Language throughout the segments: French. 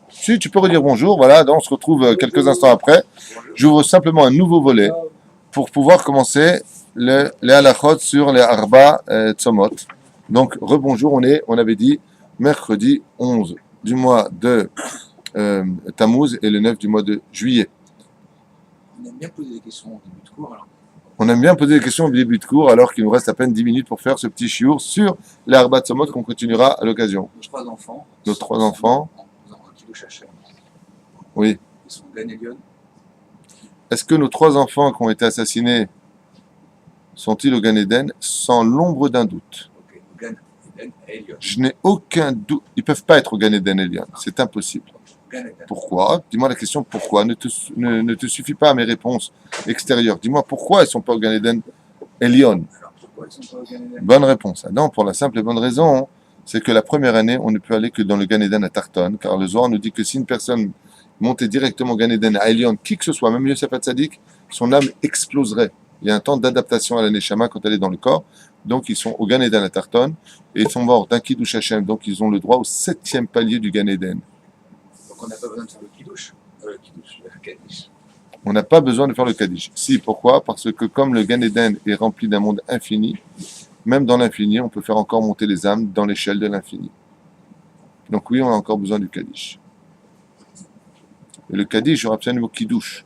Si, tu peux redire bonjour, voilà, donc on se retrouve quelques instants après. J'ouvre simplement un nouveau volet pour pouvoir commencer les halachot sur les arba tzomot. Donc, rebonjour, on avait dit mercredi 11 du mois de Tammuz et le 9 du mois de juillet. On aime bien poser des questions au début de cours, alors. On aime bien poser des questions au début de cours alors qu'il nous reste à peine 10 minutes pour faire ce petit chiour sur les arba tzomot qu'on continuera à l'occasion. Nos trois enfants. En Kiddush Hashem. Oui. Ils sont Gan Elion. Est-ce que nos trois enfants qui ont été assassinés sont-ils au Gan Eden? Sans l'ombre d'un doute. Ok, Gan Eden et Elion. Je n'ai aucun doute. Ils ne peuvent pas être au Gan Eden, Elion. C'est impossible. Gan Eden. Pourquoi? Dis-moi la question pourquoi. Ne te suffit pas à mes réponses extérieures. Dis-moi pourquoi ils ne sont pas au Gan Eden, Elion. Alors pourquoi ils sont pas au Gan Eden? Bonne réponse. Ah non, pour la simple et bonne raison, c'est que la première année, on ne peut aller que dans le Gan Eden à Tarton, car le Zohar nous dit que si une personne montait directement au Gan Eden à Elion, qui que ce soit, même Yosef Hatzadik, son âme exploserait. Il y a un temps d'adaptation à la Neshama quand elle est dans le corps. Donc, ils sont au Gan Eden à Tarton et ils sont morts d'un Kiddush Hashem. Donc, ils ont le droit au 7e palier du Gan Eden. Donc on n'a pas besoin de faire le Kiddush. Le Kaddish. On n'a pas besoin de faire le Kaddish. Si, pourquoi? Parce que comme le Gan Eden est rempli d'un monde infini, même dans l'infini, on peut faire encore monter les âmes dans l'échelle de l'infini. Donc oui, on a encore besoin du Kaddish. Et le Kaddish, je rappelle le mot Kiddush,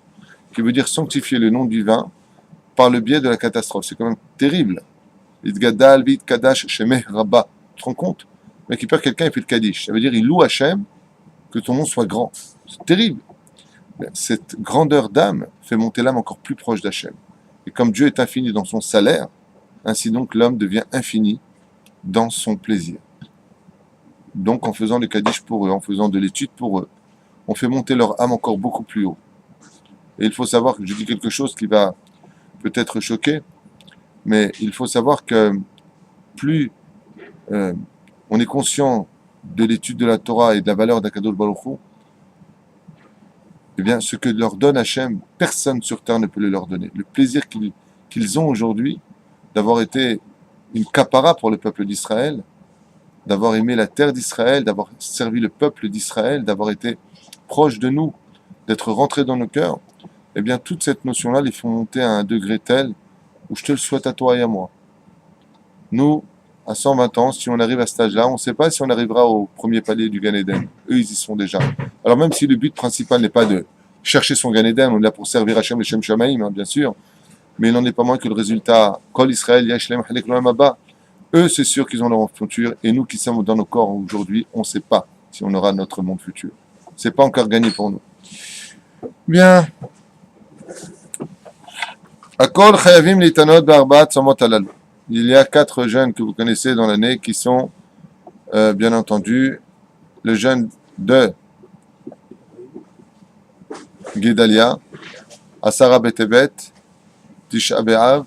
qui veut dire sanctifier le nom divin par le biais de la catastrophe. C'est quand même terrible. Idgadal, Vid, Kadash, Shemeh, Rabba. Tu te rends compte? Le mec, il perd quelqu'un et fait le Kaddish. Ça veut dire il loue Hachem que ton nom soit grand. C'est terrible. Cette grandeur d'âme fait monter l'âme encore plus proche d'Hachem. Et comme Dieu est infini dans son salaire, ainsi donc l'homme devient infini dans son plaisir. Donc en faisant le Kaddish pour eux, en faisant de l'étude pour eux, on fait monter leur âme encore beaucoup plus haut. Et il faut savoir que je dis quelque chose qui va peut-être choquer, mais il faut savoir que plus on est conscient de l'étude de la Torah et de la valeur d'Akadosh Baruch Hu, eh bien, ce que leur donne Hachem, personne sur terre ne peut le leur donner. Le plaisir qu'ils ont aujourd'hui d'avoir été une capara pour le peuple d'Israël, d'avoir aimé la terre d'Israël, d'avoir servi le peuple d'Israël, d'avoir été proche de nous, d'être rentré dans nos cœurs, eh bien, toute cette notion-là les font monter à un degré tel où je te le souhaite à toi et à moi. Nous, à 120 ans, si on arrive à cet âge-là, on ne sait pas si on arrivera au premier palier du Gan Eden. Eux, ils y sont déjà. Alors même si le but principal n'est pas de chercher son Gan Eden, on est là pour servir Hachem et Shem Shamaim, bien sûr, mais il n'en est pas moins que le résultat, Kol Israël, Yashlem, Halek Loam Abba, eux, c'est sûr qu'ils ont leur futur, et nous qui sommes dans nos corps aujourd'hui, on ne sait pas si on aura notre monde futur. C'est pas encore gagné pour nous. Bien. Akol Chayavim Litanot Barbat Samot Alalu. Il y a 4 jeûnes que vous connaissez dans l'année qui sont, bien entendu, le jeûne de Guédalia, Asara Betebet, Tisha B'Av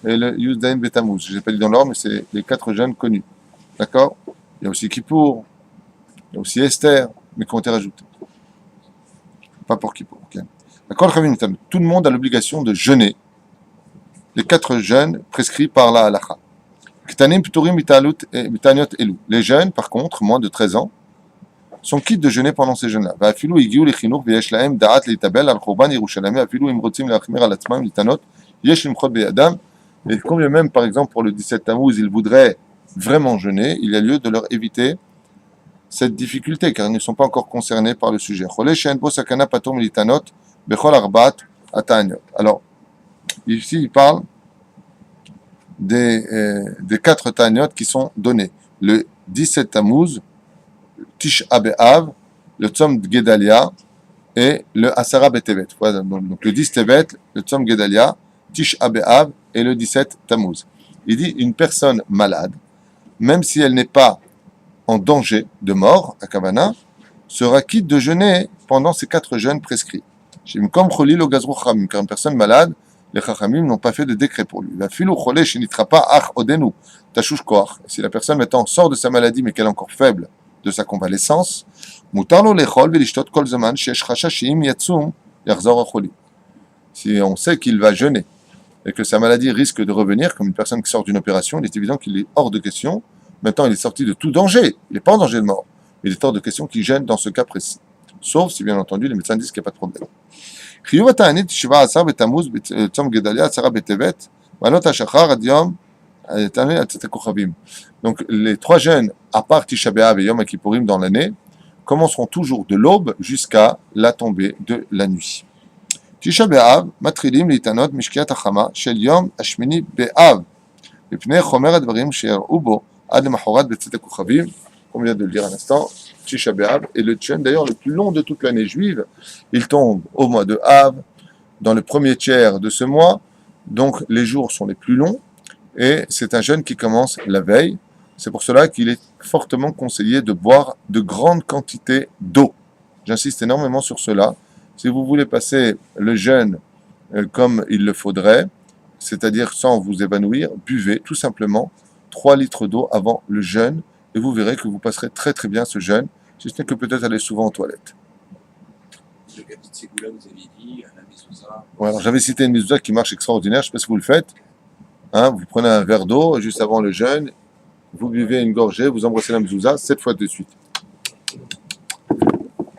et le Yuzdain Betamuz. Je n'ai pas dit dans l'ordre, mais c'est les 4 jeûnes connus. D'accord? Il y a aussi Kippour, il y a aussi Esther, mais qui ont été rajoutés. Pas pour Kippour. Okay. D'accord? Tout le monde a l'obligation de jeûner les 4 jeûnes prescrits par la halakha. Les jeunes, par contre, moins de 13 ans, sont quittes de jeûner pendant ces jeûnes-là. Et combien même, par exemple, pour le 17 Tammuz, ils voudraient vraiment jeûner, il y a lieu de leur éviter cette difficulté, car ils ne sont pas encore concernés par le sujet. Alors, ici, il parle des 4 Ta'aniot qui sont donnés. Le 17 Tammuz, Tisha B'Av, le Tzom de Gedalia et le Asara Betevet. Voilà, donc le 10 Tevet, le Tzom Gedalia, Tisha B'Av et le 17 Tammuz. Il dit une personne malade, même si elle n'est pas en danger de mort, à Kavana, sera quitte de jeûner pendant ces 4 jeûnes prescrits. Comme Cholil au Gazrou Chamim, car une personne malade, les Chachamim n'ont pas fait de décret pour lui. Si la personne maintenant sort de sa maladie, mais qu'elle est encore faible de sa convalescence, si on sait qu'il va jeûner et que sa maladie risque de revenir, comme une personne qui sort d'une opération, il est évident qu'il est hors de question. Maintenant, il est sorti de tout danger. Il n'est pas en danger de mort. Il est hors de question qu'il jeûne dans ce cas précis. sauf si bien entendu les médecins disent qu'il n'y a pas de problème. חיוב התענית 17 בתמוז בצום גדליה 10 בטבת ועלות השחר עד יום תענית הצאת הכוכבים. Donc les trois jeûnes à part Tisha B'Av et Yom Kippourim dans l'année commenceront toujours de l'aube jusqu'à la tombée de la nuit. Tisha B'Av מתחילים להתענות משקיעת החמה של יום השמיני באב מפני חומר הדברים שיראו בו עד למחרת בצאת הכוכבים, comme on vient de le dire à l'instant. Tisha B'Av est le jeûne d'ailleurs le plus long de toute l'année juive. Il tombe au mois de Av, dans le premier tiers de ce mois, donc les jours sont les plus longs, et c'est un jeûne qui commence la veille. C'est pour cela qu'il est fortement conseillé de boire de grandes quantités d'eau. J'insiste énormément sur cela. Si vous voulez passer le jeûne comme il le faudrait, c'est-à-dire sans vous évanouir, buvez tout simplement 3 litres d'eau avant le jeûne, et vous verrez que vous passerez très très bien ce jeûne, si ce n'est que peut-être aller souvent aux toilettes. Le Gabit Ségoula, vous avez dit, la mezouza. Ouais, alors j'avais cité une mezouza qui marche extraordinaire, je ne sais pas si vous le faites. Hein, vous prenez un verre d'eau juste avant le jeûne, vous buvez une gorgée, vous embrassez la mezouza 7 fois de suite.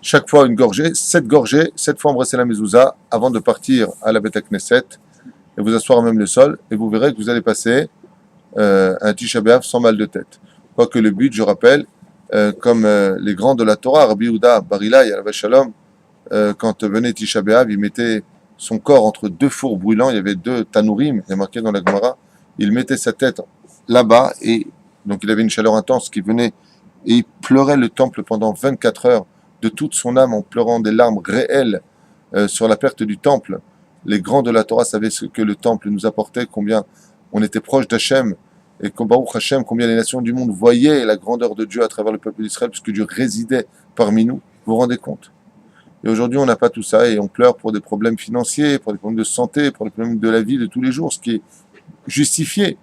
Chaque fois une gorgée, 7 gorgées, 7 fois embrasser la mezouza avant de partir à la Beth Knesset et vous asseoir même le sol, et vous verrez que vous allez passer un Tisha B'Av sans mal de tête. Quoique le but, je rappelle, comme les grands de la Torah, Rabbi Yehuda Bar Ilai, Alav Shalom, quand venait Tisha B'Av, il mettait son corps entre 2 fours brûlants, il y avait 2 tanourim, il est marqué dans la Gemara, il mettait sa tête là-bas, et donc il avait une chaleur intense qui venait, et il pleurait le temple pendant 24 heures, de toute son âme, en pleurant des larmes réelles sur la perte du temple. Les grands de la Torah savaient ce que le temple nous apportait, combien on était proche d'Hachem, et comme Baruch Hashem, combien les nations du monde voyaient la grandeur de Dieu à travers le peuple d'Israël, puisque Dieu résidait parmi nous. Vous vous rendez compte? Et aujourd'hui, on n'a pas tout ça, et on pleure pour des problèmes financiers, pour des problèmes de santé, pour des problèmes de la vie de tous les jours, ce qui est justifié,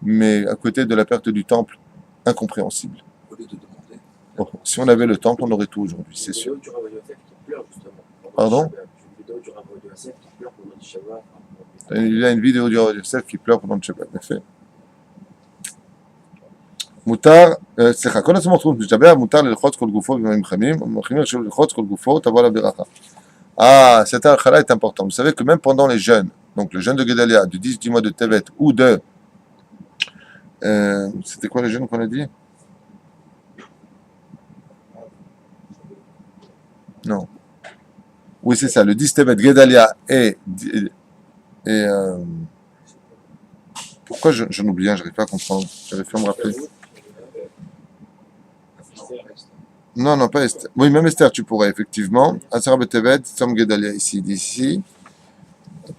mais à côté de la perte du temple, incompréhensible. Au lieu de demander. Bon, si on avait le temple, on aurait tout aujourd'hui, c'est sûr. Pardon? Il y a une vidéo du Rav Yosef qui pleure pendant le Shabbat, en effet. מותר, סליחה, כל עצמו חוץ משתבח, מותר ללחוץ כל גופו במים חמים, ומחמירים שלו ללחוץ כל גופו, תבוא עליו ברכה. Ah, cette halakha est importante. Vous savez que même pendant les jeûnes, donc le jeûne de Gedalia, du 10 du mois de Tevet, ou de... c'était quoi le jeûne qu'on a dit? Non. Oui, c'est ça, le 10 Tevet, Gedalia pourquoi j'en oublie un, j'arrive pas à comprendre, j'arrive pas à me rappeler. Non, non, pas Esther. Oui, même Esther, tu pourrais, effectivement. Asar Betevet, Tzom Gedalia, ici, d'ici.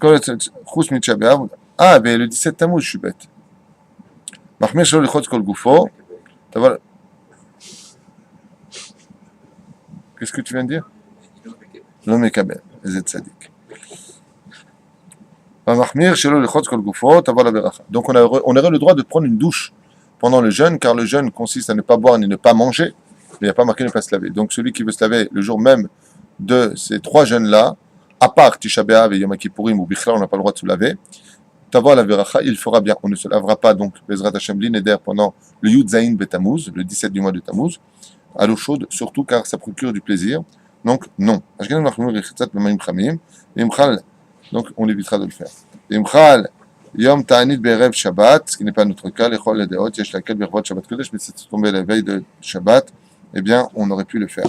Chous Mitcha B'Av. Ah, mais le 17 Tammuz, je suis bête. Mahmir Shalo Lichotz Kol Gufo. Qu'est-ce que tu viens de dire? Lo Mekabel, Ezet Tzadik. Mahmir Shalo Lichotz Kol Gufo, Tavo la Beracha. Donc on aurait le droit de prendre une douche pendant le jeûne, car le jeûne consiste à ne pas boire ni ne pas manger. Mais il n'y a pas marqué ne pas se laver. Donc celui qui veut se laver le jour même de ces 3 jeûnes-là, à part Tisha B'Av et Yom Kippourim, où Bichla, on n'a pas le droit de se laver, Tavo la Veracha, il fera bien. On ne se lavera pas, donc, Bezrat Hashem Neder pendant le Yud Zayin Betamuz, le 17 du mois de Tammuz, à l'eau chaude, surtout car ça procure du plaisir. Donc, non. Donc, on évitera de le faire. Yom Ta'anit Be'erev Shabbat, ce qui n'est pas notre cas, l'Echol Ledeot, Yesh Lakel Bervot Shabbat Kodesh, mais c'est tombé la veille de Shabbat, eh bien, on aurait pu le faire.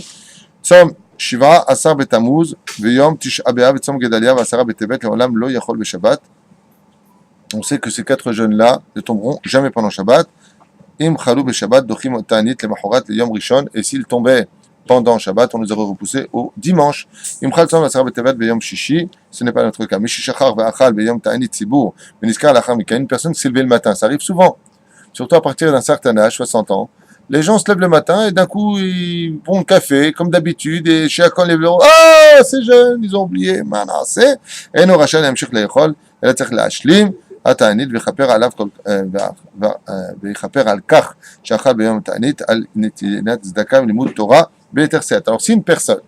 Tzom Shiva, Asar Betamuz, Veyom Tisha B'Av, Tzom Gedalia, Asara Betevet, Leolam Lo Yachol Be'Shabbat. On sait que ces 4 jeûnes-là ne tomberont jamais pendant Shabbat. Im Chalou Be'Shabbat, Dochim Ta'anit, le Mahorat, le Yom Rishon, et s'ils tombaient pendant Shabbat, on les aurait repoussés au dimanche. Im Chal Tzom Asara Betevet, Beyom Shishi, ce n'est pas notre cas. Mishishachar Ve'achal, Beyom Ta'anit Tzibur, Meniskar Lachar Mika, une personne qui s'est levée le matin, ça arrive souvent, surtout à partir d'un certain âge, 60 ans. Les gens se lèvent le matin et d'un coup ils font le café comme d'habitude et chez Akon les bureaux, ah c'est jeune, ils ont oublié, manassé, et nos rachats n'aiment la école, elle a tzach la ashlim, ata'anit v'chaper alav v'chaper al kach shachal b'yom ta'anit al netilat tzedaka v'limud Torah b'eterset. Alors si une personne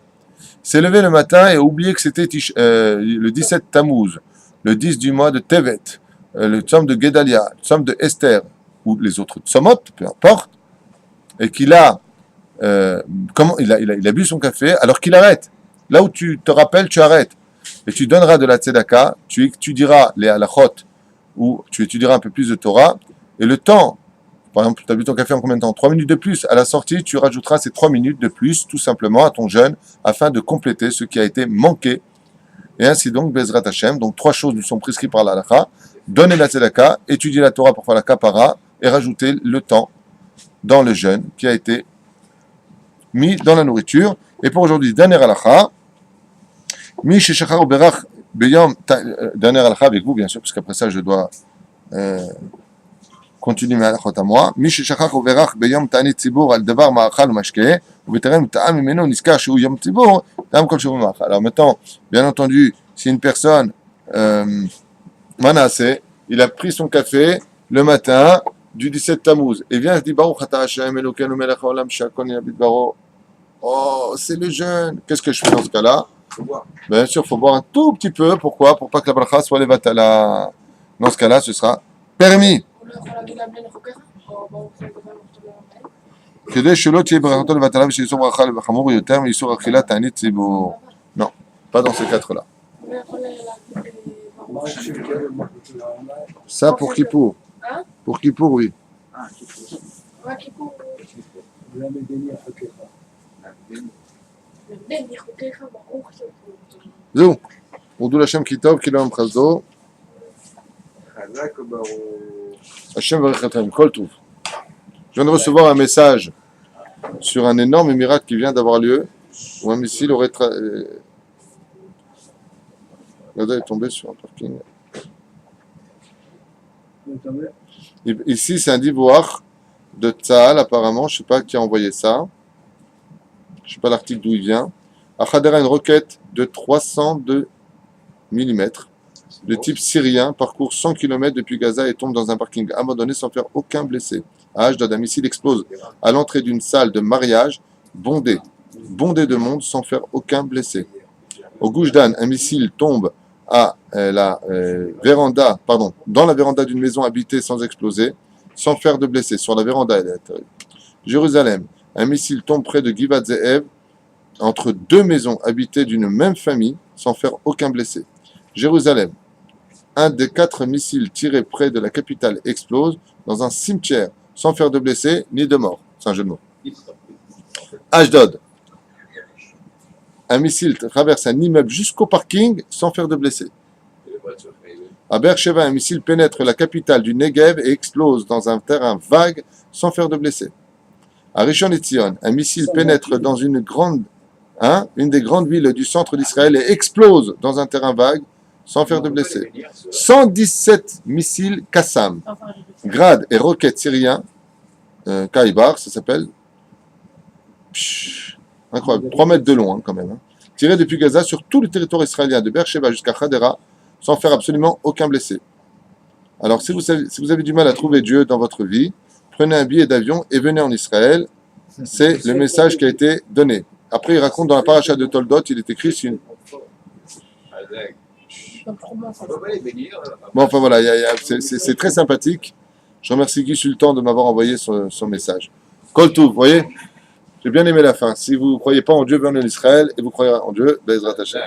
s'est levée le matin et a oublié que c'était le 17 Tammuz, le 10 du mois de Tevet, le tzom de Gedalia, le tzom de Esther ou les autres tzomot, peu importe, et qu'il a comment il a bu son café alors qu'il arrête. Là où tu te rappelles, tu arrêtes. Et tu donneras de la tzedaka, tu étudieras les halachot, ou tu étudieras un peu plus de Torah, et le temps, par exemple, tu as bu ton café en combien de temps? 3 minutes de plus. À la sortie, tu rajouteras ces 3 minutes de plus, tout simplement, à ton jeûne, afin de compléter ce qui a été manqué. Et ainsi donc, Bezrat Hashem, donc 3 choses nous sont prescrites par la halakha: donner la tzedaka, étudier la Torah pour faire la kapara, et rajouter le temps dans le jeûne qui a été mis dans la nourriture. Et pour aujourd'hui, dernière halakha, Mi sheshachar berach beyom, dernière halakha avec vous, bien sûr, parce qu'après ça, je dois continuer mes halachot à moi. Mi sheshachar berach beyom ta'anit tzibur al davar ma'achal mashkeh, ou beterem ta'am mimeno niskar shehu yom tzibur, ta'am kol shehu ma'achal. Alors maintenant, bien entendu, si une personne, Manasseh, il a pris son café le matin du 17 Tammuz, et vient, il dit, Baruch ata Hashem Elokeinu melech haolam she'akol nהיה bidbaro. Oh, c'est le jeûne. Qu'est-ce que je fais dans ce cas-là? Bien sûr, il faut boire un tout petit peu. Pourquoi? Pour pas que la bracha soit levatala. Dans ce cas-là, ce sera permis. כדי שלא תהיה ברכתו לבטלה ושאיסור ברכה חמור יותר מאיסור אכילת תענית ציבור. Non, pas dans ces quatre-là. Ça pour Kippour. Pour Kippour, oui. זהו, הודו להשם כי טוב, כי לא ימחזו. Hachem varech atem, kol touv. Je viens de recevoir un message sur un énorme miracle qui vient d'avoir lieu, où un missile aurait est tombé sur un parking. Ici, c'est un divoire de Tzahal, apparemment. Je ne sais pas qui a envoyé ça. Je ne sais pas l'article d'où il vient. À Khadera, une roquette de 302 mm de type syrien parcourt 100 km depuis Gaza et tombe dans un parking abandonné sans faire aucun blessé. À Ashdod, un missile explose à l'entrée d'une salle de mariage bondée de monde sans faire aucun blessé. Au Gush Dan, un missile tombe à dans la véranda d'une maison habitée sans exploser, sans faire de blessés. Sur la véranda, Jérusalem, un missile tombe près de Givat Ze'ev, entre deux maisons habitées d'une même famille, sans faire aucun blessé. Jérusalem, un des 4 missiles tirés près de la capitale explose dans un cimetière, sans faire de blessés ni de morts. C'est un jeu de mots. Ashdod, un missile traverse un immeuble jusqu'au parking sans faire de blessés. À Beersheba, un missile pénètre la capitale du Negev et explose dans un terrain vague sans faire de blessés. À Rishon LeZion, un missile pénètre dans une des grandes villes du centre d'Israël et explose dans un terrain vague sans faire de blessés. 117 missiles Qassam, grades et roquettes syriens, Kaibar, ça s'appelle. Incroyable, 3 mètres de long quand même. Tirés depuis Gaza sur tout le territoire israélien, de Beersheba jusqu'à Khadera, sans faire absolument aucun blessé. Alors, si vous avez du mal à trouver Dieu dans votre vie, prenez un billet d'avion et venez en Israël. C'est le message qui a été donné. Après, il raconte dans la paracha de Toldot, il est écrit sur une... Bon, enfin voilà, c'est très sympathique. Je remercie Guy Sultan de m'avoir envoyé son message. Kol Touv, vous voyez? J'ai bien aimé la fin. Si vous ne croyez pas en Dieu, venez en Israël et vous croyez en Dieu, Bezrat Hashem.